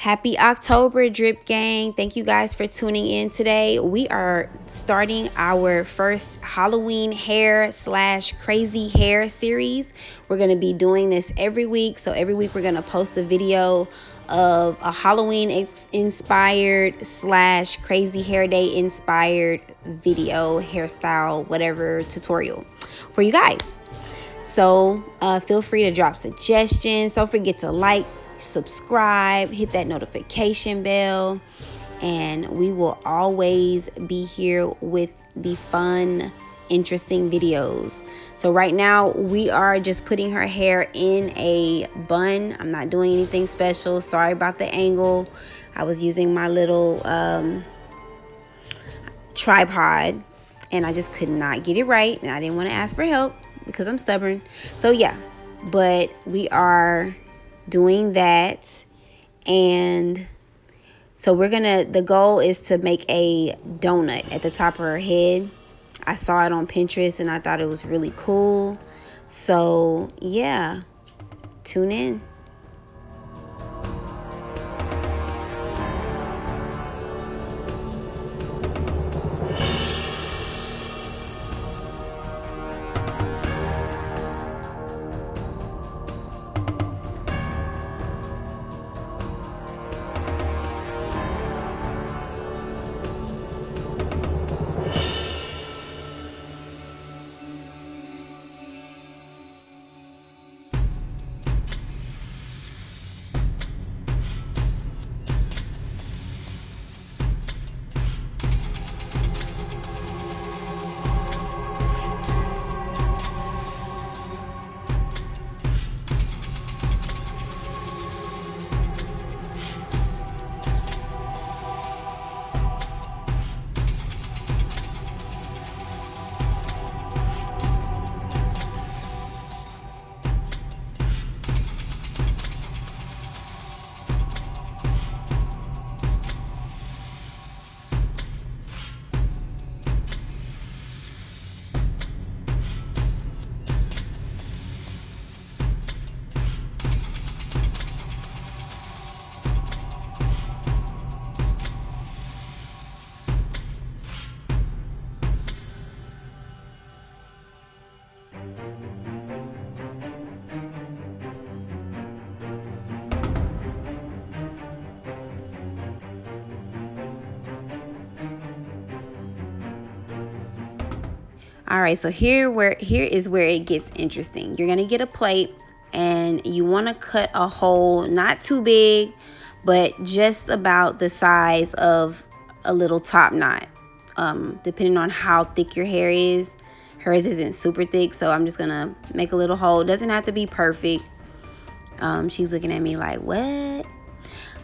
Happy October, Drip Gang. Thank you guys for tuning in today. We are starting our first Halloween hair / crazy hair series. We're going to be doing this every week. So every week we're going to post a video of a Halloween inspired / crazy hair day inspired video, hairstyle, whatever tutorial for you guys. So feel free to drop suggestions. Don't forget to like, subscribe, hit that notification bell, and we will always be here with the fun, interesting videos. So right now we are just putting her hair in a bun. I'm not doing anything special. Sorry about the angle. I was using my little tripod and I just could not get it right, and I didn't want to ask for help because I'm stubborn. So yeah, but we are doing that. And so the goal is to make a donut at the top of her head. I saw it on Pinterest and I thought it was really cool. So yeah, tune in. All right, so here is where it gets interesting. You're gonna get a plate and you want to cut a hole, not too big, but just about the size of a little top knot, depending on how thick your hair is. Hers isn't super thick, so I'm just gonna make a little hole. It doesn't have to be perfect. She's looking at me like, what?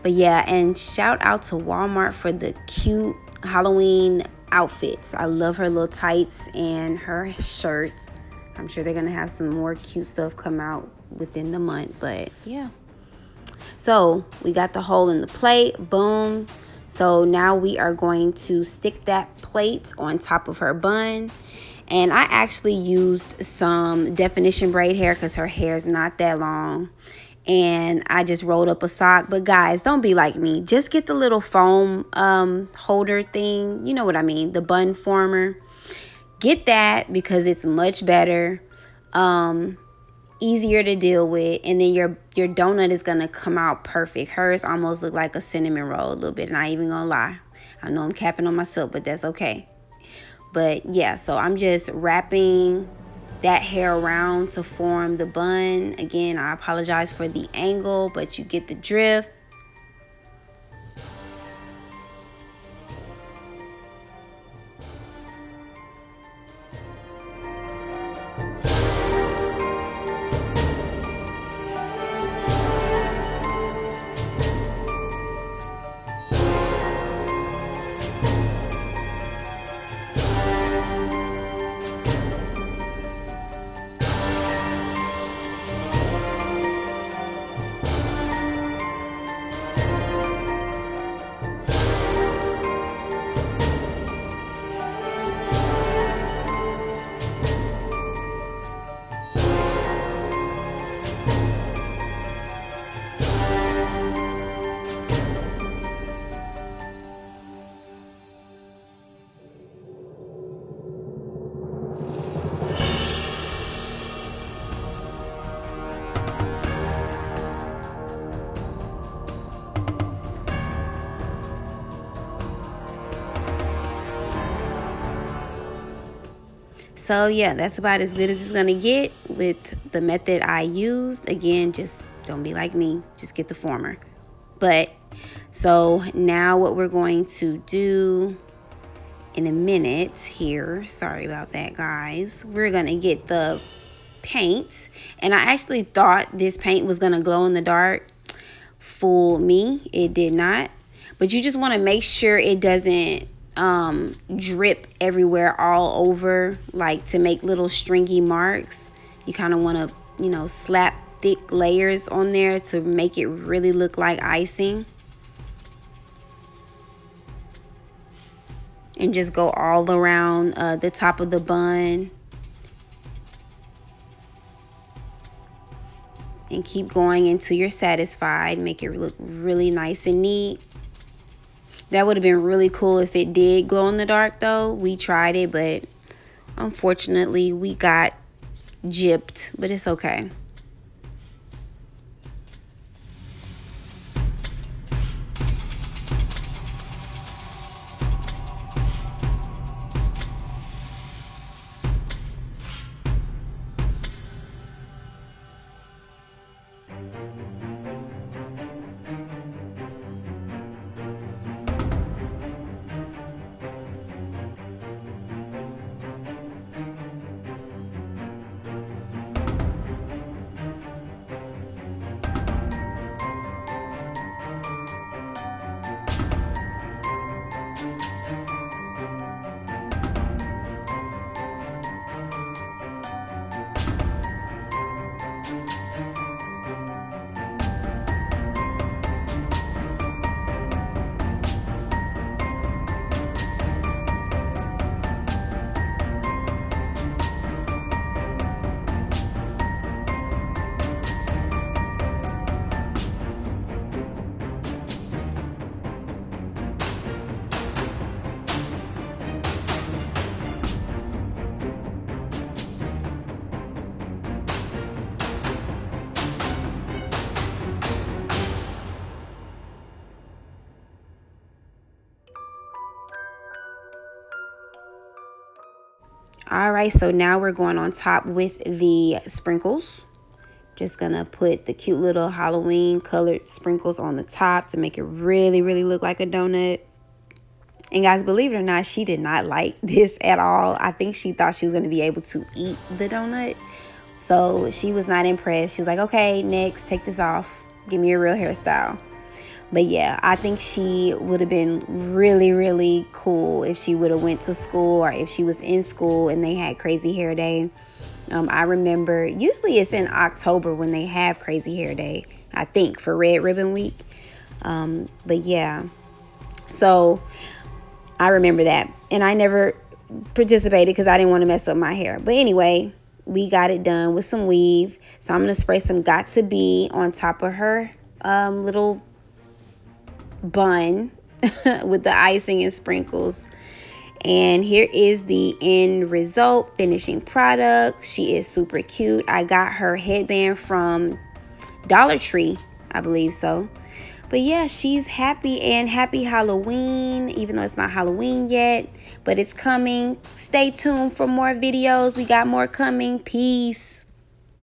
But yeah, and shout out to Walmart for the cute Halloween outfits. I love her little tights and her shirts. I'm sure they're gonna have some more cute stuff come out within the month, but yeah. So we got the hole in the plate, boom. So now we are going to stick that plate on top of her bun. And I actually used some definition braid hair because her hair is not that long. And I just rolled up a sock. But guys, don't be like me. Just get the little foam holder thing. You know what I mean? The bun former. Get that because it's much better. Easier to deal with. And then your donut is going to come out perfect. Hers almost look like a cinnamon roll a little bit. Not even going to lie. I know I'm capping on myself, but that's okay. But yeah, so I'm just wrapping that hair around to form the bun. Again, I apologize for the angle, but you get the drift. So yeah, that's about as good as it's gonna get with the method I used. Again, just don't be like me, just get the former. But so now what we're going to do in a minute here, sorry about that guys, we're gonna get the paint. And I actually thought this paint was gonna glow in the dark. Fool me, it did not. But you just want to make sure it doesn't drip everywhere all over, like to make little stringy marks. You kind of want to, you know, slap thick layers on there to make it really look like icing. And just go all around the top of the bun. And keep going until you're satisfied. Make it look really nice and neat. That would have been really cool if it did glow in the dark though. We tried it, but unfortunately we got gypped, but it's okay. All right, so now we're going on top with the sprinkles. Just gonna put the cute little Halloween colored sprinkles on the top to make it really, really look like a donut. And guys, believe it or not, she did not like this at all. I think she thought she was gonna be able to eat the donut. So she was not impressed. She was like, okay, next, take this off. Give me a real hairstyle. But yeah, I think she would have been really, really cool if she would have went to school or if she was in school and they had crazy hair day. I remember usually it's in October when they have crazy hair day, I think, for Red Ribbon Week. But yeah, so I remember that. And I never participated because I didn't want to mess up my hair. But anyway, we got it done with some weave. So I'm going to spray some Got to Be on top of her little bun with the icing and sprinkles. And here is the end result, finishing product. She is super cute. I got her headband from Dollar Tree, I believe so. But yeah, she's happy, and happy Halloween, even though it's not Halloween yet, but it's coming. Stay tuned for more videos. We got more coming. Peace.